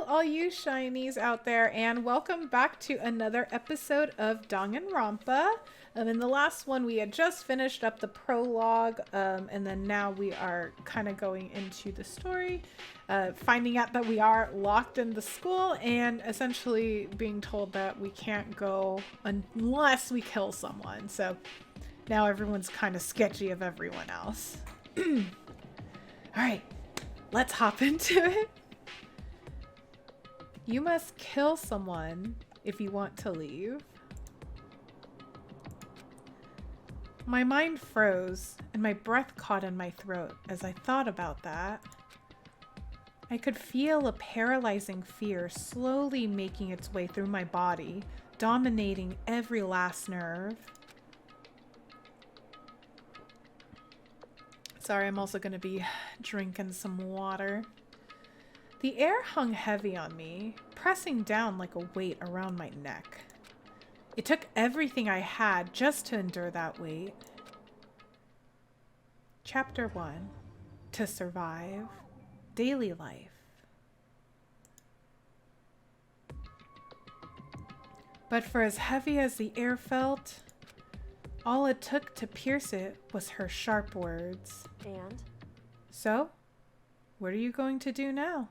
all you shinies out there, and welcome back to another episode of Danganronpa. In the last one, we had just finished up the prologue, and then now we are kind of going into the story, finding out that we are locked in the school and essentially being told that we can't go unless we kill someone. So now everyone's kind of sketchy of everyone else. All right, let's hop into it. You must kill someone if you want to leave. My mind froze and my breath caught in my throat as I thought about that. I could feel a paralyzing fear slowly making its way through my body, dominating every last nerve. Sorry, I'm also going to be drinking some water. The air hung heavy on me, pressing down like a weight around my neck. It took everything I had just to endure that weight. Chapter 1. To survive. Daily life. But for as heavy as the air felt, all it took to pierce it was her sharp words. And? So, what are you going to do now?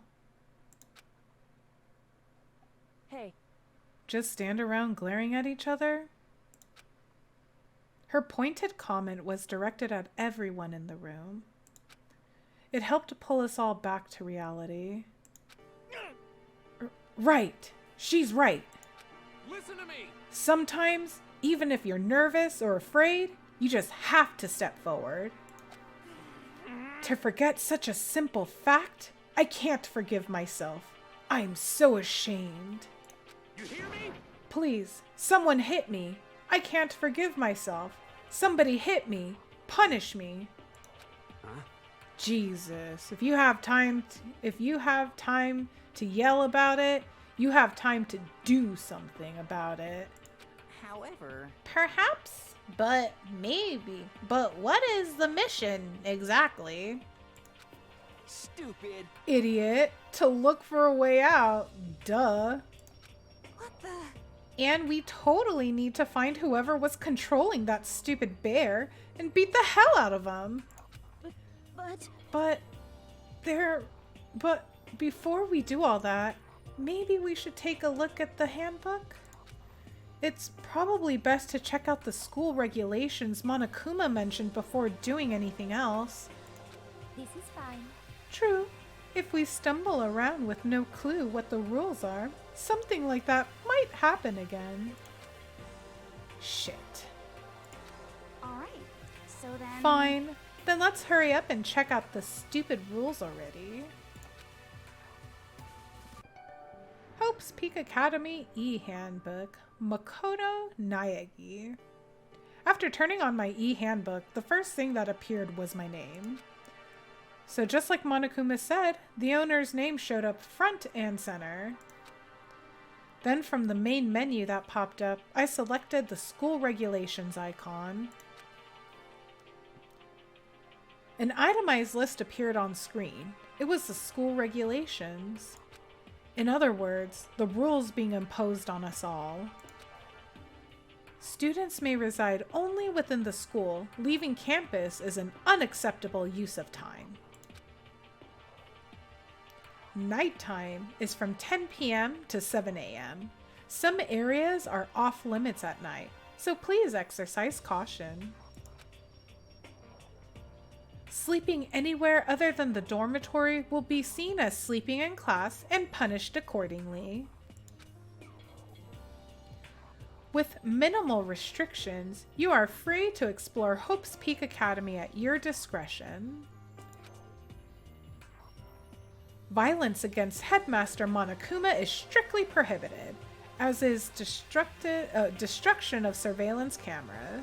Hey. Just stand around glaring at each other? Her pointed comment was directed at everyone in the room. It helped pull us all back to reality. Right. She's right. Listen to me. Sometimes, even if you're nervous or afraid, you just have to step forward. To forget such a simple fact, I can't forgive myself. I'm so ashamed. You hear me? Please, someone hit me. I can't forgive myself. Somebody hit me. Punish me. Huh? Jesus, if you have time to yell about it, you have time to do something about it. However, Perhaps, but maybe. But what is the mission exactly? stupid. Idiot. To look for a way out. Duh. What the? And we totally need to find whoever was controlling that stupid bear and beat the hell out of him. But But before we do all that, maybe we should take a look at the handbook? It's probably best to check out the school regulations Monokuma mentioned before doing anything else. this is fine. True. If we stumble around with no clue what the rules are, something like that might happen again. Shit. Alright, so then... Fine. Then let's hurry up and check out the stupid rules already. Hope's Peak Academy e-handbook, Makoto Naegi. After turning on my e-handbook, the first thing that appeared was my name. So just like Monokuma said, the owner's name showed up front and center. Then from the main menu that popped up, I selected the school regulations icon. An itemized list appeared on screen. It was the school regulations. In other words, the rules being imposed on us all. Students may reside only within the school. Leaving campus is an unacceptable use of time. Nighttime is from 10 p.m. to 7 a.m. Some areas are off limits at night, so please exercise caution. Sleeping anywhere other than the dormitory will be seen as sleeping in class and punished accordingly. With minimal restrictions, you are free to explore Hope's Peak Academy at your discretion. Violence against Headmaster Monokuma is strictly prohibited, as is destruction of surveillance camera.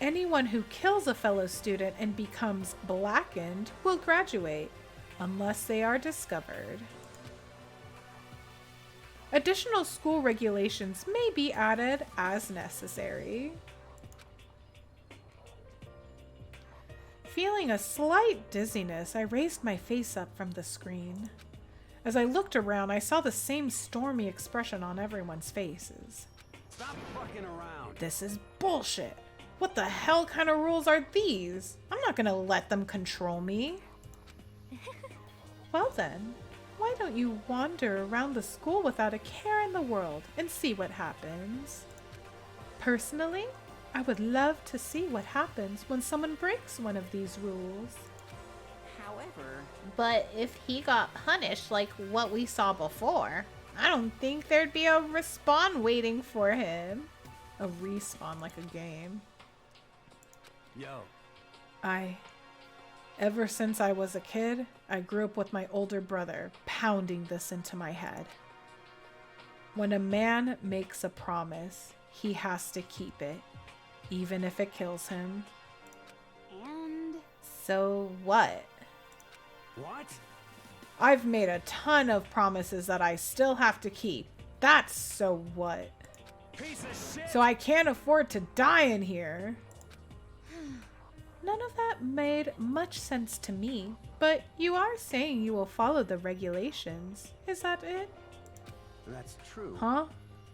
Anyone who kills a fellow student and becomes blackened will graduate, unless they are discovered. Additional school regulations may be added as necessary. Feeling a slight dizziness, I raised my face up from the screen. As I looked around, I saw the same stormy expression on everyone's faces. Stop fucking around. This is bullshit. What the hell kind of rules are these? I'm not gonna let them control me. Well then, why don't you wander around the school without a care in the world and see what happens? Personally, I would love to see what happens when someone breaks one of these rules. However, But if he got punished like what we saw before, I don't think there'd be a respawn waiting for him. A respawn like a game. Yo. Ever since I was a kid, I grew up with my older brother pounding this into my head. When a man makes a promise, he has to keep it, even if it kills him. and So what? What? I've made a ton of promises that I still have to keep. That's so what? Piece of shit. So I can't afford to die in here. None of that made much sense to me, but you are saying you will follow the regulations. Is that it? That's true. Huh?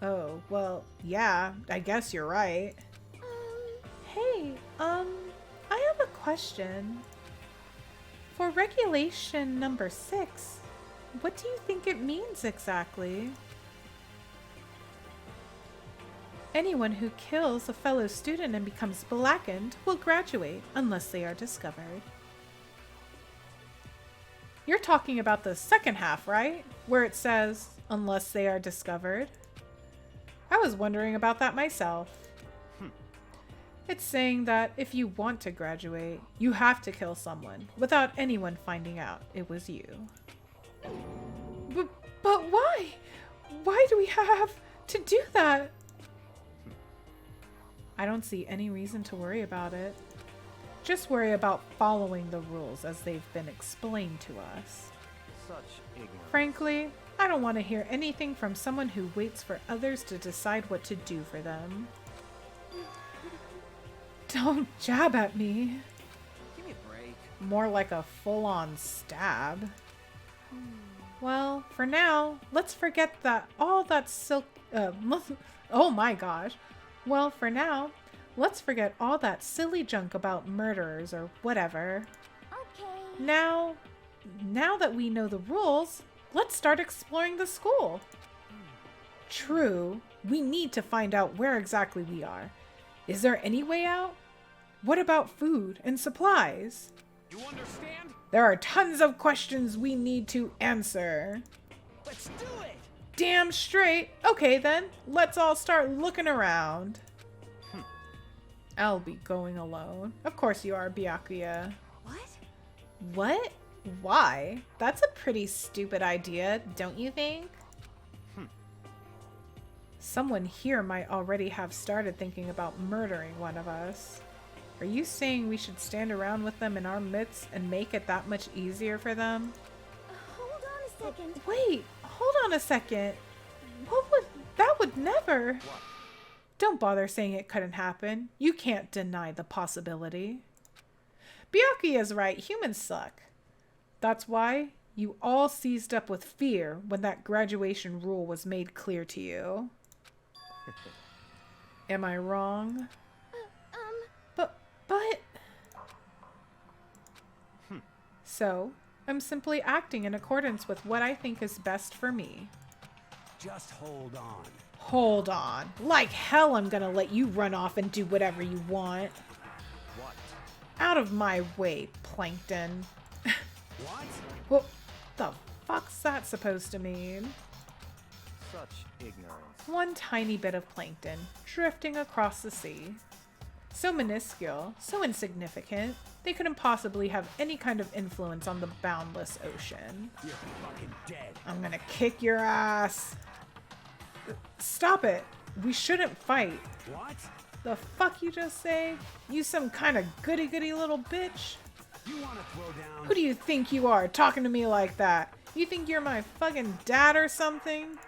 Oh, well, yeah, I guess you're right. Hey, I have a question. For regulation number 6, what do you think it means exactly? Anyone who kills a fellow student and becomes blackened will graduate unless they are discovered. You're talking about the second half, right? Where it says, unless they are discovered. I was wondering about that myself. It's saying that if you want to graduate, you have to kill someone without anyone finding out it was you. But why? Why do we have to do that? I don't see any reason to worry about it. Just worry about following the rules as they've been explained to us. Such ignorance. Frankly, I don't want to hear anything from someone who waits for others to decide what to do for them. Don't jab at me. Give me a break. More like a full-on stab. Well, for now, let's forget that all that oh my gosh. Well, for now, let's forget all that silly junk about murderers or whatever. okay. Now that we know the rules, let's start exploring the school. True, we need to find out where exactly we are. Is there any way out? What about food and supplies? You understand? There are tons of questions we need to answer. Let's do it. Damn straight. Okay then, let's all start looking around. I'll be going alone. Of course you are, Byakuya. What? What? Why? That's a pretty stupid idea, don't you think? Someone here might already have started thinking about murdering one of us. Are you saying we should stand around with them in our midst and make it that much easier for them? Hold on a second. Wait, hold on a second. That would never. What? Don't bother saying it couldn't happen. You can't deny the possibility. Byakuya's right, humans suck. That's why you all seized up with fear when that graduation rule was made clear to you. Am I wrong? But... So, I'm simply acting in accordance with what I think is best for me. Just hold on. Hold on. Like hell I'm gonna let you run off and do whatever you want. What? Out of my way, Plankton. What? What the fuck's that supposed to mean? Such ignorance. One tiny bit of plankton drifting across the sea. So minuscule, so insignificant, they couldn't possibly have any kind of influence on the boundless ocean. You're fucking dead. I'm gonna kick your ass. Stop it. We shouldn't fight. What? The fuck you just say? You some kind of goody-goody little bitch? You want to throw down? Who do you think you are talking to me like that? You think you're my fucking dad or something?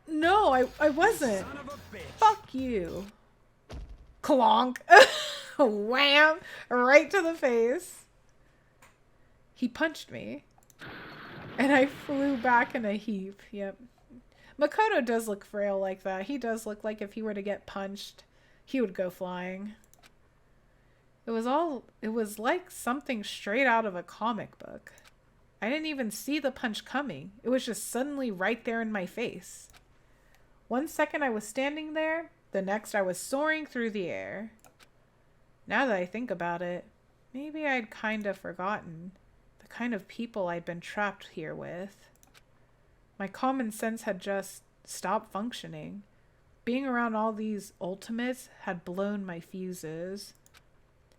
No, I wasn't. Son of a bitch. Fuck you. Clonk. Wham! Right to the face. He punched me. And I flew back in a heap. Yep. Makoto does look frail like that. He does look like if he were to get punched, he would go flying. It was like something straight out of a comic book. I didn't even see the punch coming. It was just suddenly right there in my face. 1 second I was standing there, the next I was soaring through the air. Now that I think about it, maybe I'd kind of forgotten the kind of people I'd been trapped here with. My common sense had just stopped functioning. Being around all these ultimates had blown my fuses.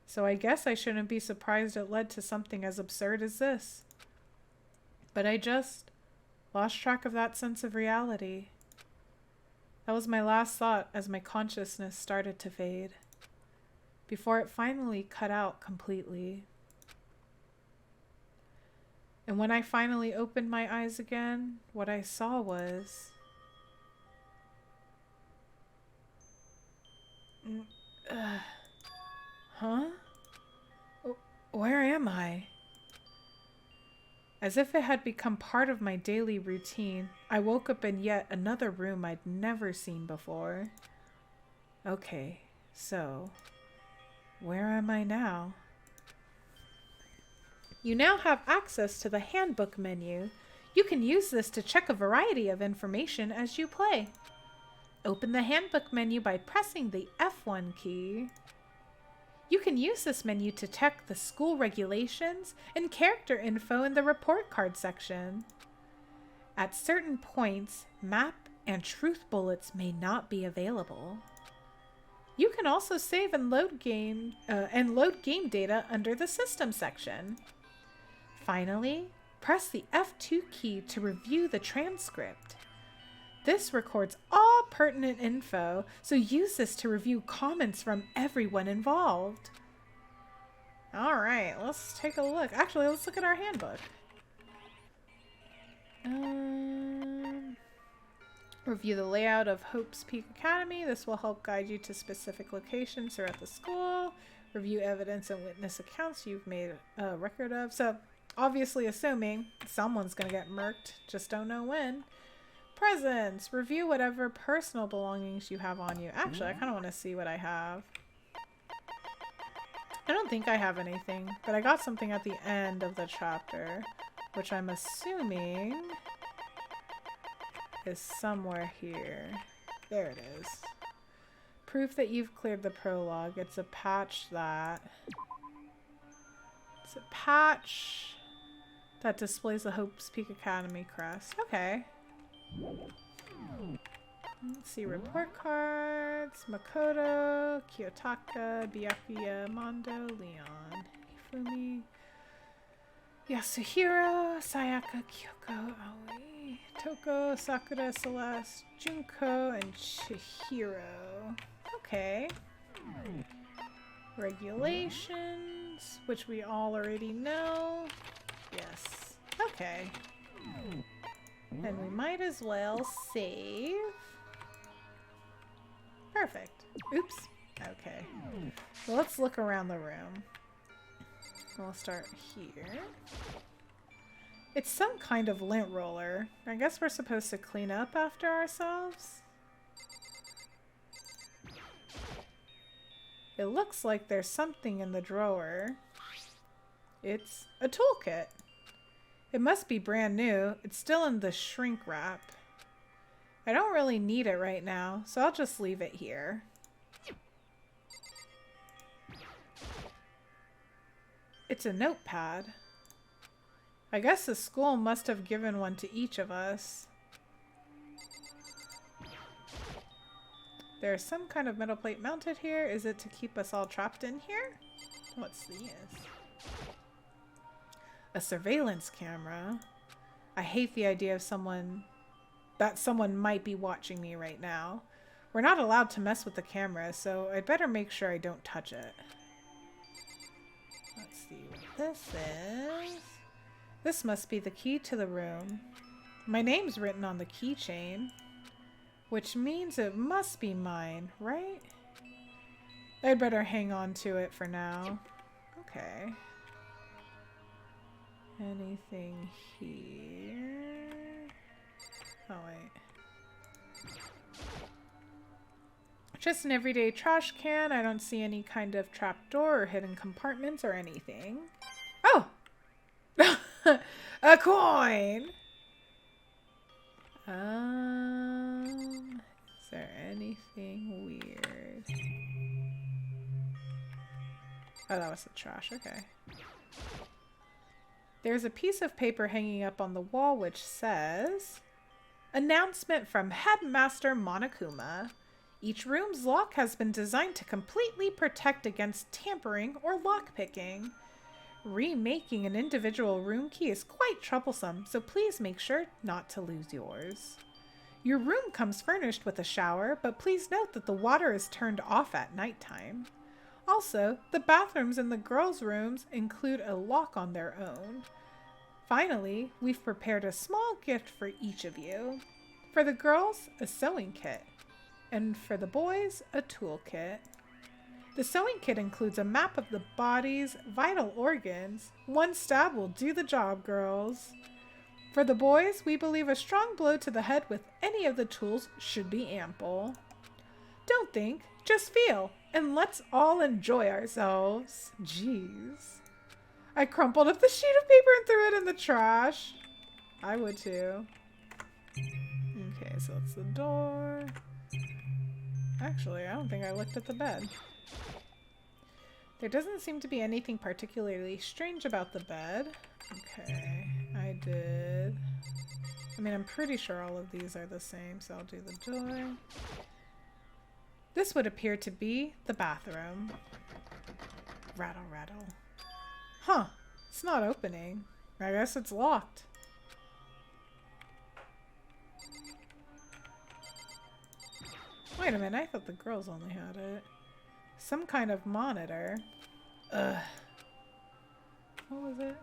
So I guess I shouldn't be surprised it led to something as absurd as this. But I just lost track of that sense of reality. That was my last thought as my consciousness started to fade, before it finally cut out completely. And when I finally opened my eyes again, what I saw was... Huh? Where am I? As if it had become part of my daily routine, I woke up in yet another room I'd never seen before. Okay, so where am I now? You now have access to the handbook menu. You can use this to check a variety of information as you play. Open the handbook menu by pressing the F1 key. You can use this menu to check the school regulations and character info in the report card section. At certain points, map and truth bullets may not be available. You can also save and load game data under the system section. Finally, press the F2 key to review the transcript. This records all pertinent info, so use this to review comments from everyone involved. Alright, let's take a look. Actually, let's look at our handbook. Review the layout of Hope's Peak Academy. This will help guide you to specific locations throughout the school. Review evidence and witness accounts you've made a record of. So, obviously assuming someone's going to get murked, just don't know when. Presents. Review whatever personal belongings you have on you. Actually, I kind of want to see what I have. I don't think I have anything, but I got something at the end of the chapter, which I'm assuming is somewhere here. There it is. Proof that you've cleared the prologue. It's a patch that... It's a patch that displays the Hope's Peak Academy crest. Okay. Let's see, report cards. Makoto, Kiyotaka, Byakuya, Mondo, Leon, Ifumi, Yasuhiro, Sayaka, Kyoko, Aoi, Toko, Sakura, Celeste, Junko, and Chihiro. Okay. Regulations, which we all already know. Yes. Okay. And we might as well save. Perfect. Oops. Okay. Well, let's look around the room. We'll start here. It's some kind of lint roller. I guess we're supposed to clean up after ourselves. It looks like there's something in the drawer. It's a toolkit. It must be brand new. It's still in the shrink wrap. I don't really need it right now, so I'll just leave it here. It's a notepad. I guess the school must have given one to each of us. There's some kind of metal plate mounted here. Is it to keep us all trapped in here? What's this? A surveillance camera. I hate the idea of someone might be watching me right now. We're not allowed to mess with the camera, so I'd better make sure I don't touch it. Let's see what this is. This must be the key to the room. My name's written on the keychain, which means it must be mine, right? I'd better hang on to it for now. Okay. Anything here? Oh, wait. Just an everyday trash can. I don't see any kind of trapdoor or hidden compartments or anything. Oh! A coin! Is there anything weird? Oh, that was the trash. Okay. There's a piece of paper hanging up on the wall which says, "Announcement from Headmaster Monokuma. Each room's lock has been designed to completely protect against tampering or lockpicking. Remaking an individual room key is quite troublesome, so please make sure not to lose yours. Your room comes furnished with a shower, but please note that the water is turned off at nighttime. Also, the bathrooms in the girls' rooms include a lock on their own. Finally, we've prepared a small gift for each of you. For the girls, a sewing kit. And for the boys, a toolkit. The sewing kit includes a map of the body's vital organs. One stab will do the job, girls. For the boys, we believe a strong blow to the head with any of the tools should be ample. Don't think, just feel, and let's all enjoy ourselves." Jeez. I crumpled up the sheet of paper and threw it in the trash. I would too. Okay, so it's the door. Actually, I don't think I looked at the bed. There doesn't seem to be anything particularly strange about the bed. Okay, I did. I mean, I'm pretty sure all of these are the same, so I'll do the door. This would appear to be the bathroom. Rattle, rattle. Huh, it's not opening. I guess it's locked. Wait a minute, I thought the girls only had it. Some kind of monitor. Ugh. What was it?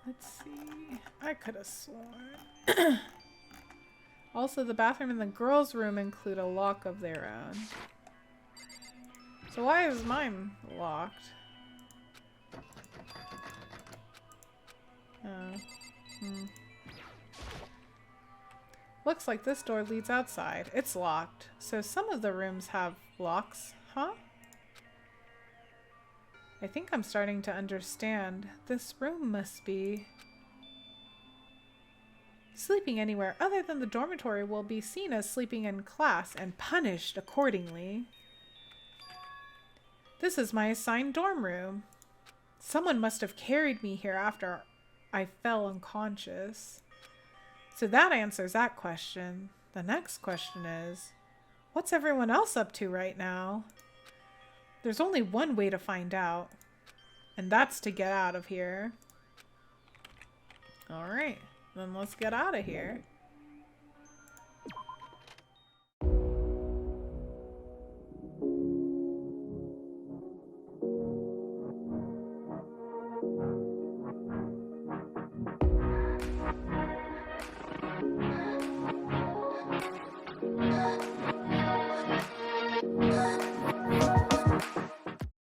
Let's see. I could have sworn. Also, the bathroom and the girls' room include a lock of their own. So why is mine locked? Oh. Looks like this door leads outside. It's locked. So some of the rooms have locks, huh? I think I'm starting to understand. This room must be... Sleeping anywhere other than the dormitory will be seen as sleeping in class and punished accordingly. This is my assigned dorm room. Someone must have carried me here after I fell unconscious. So that answers that question. The next question is, what's everyone else up to right now? There's only one way to find out, and that's to get out of here. All right, then let's get out of here.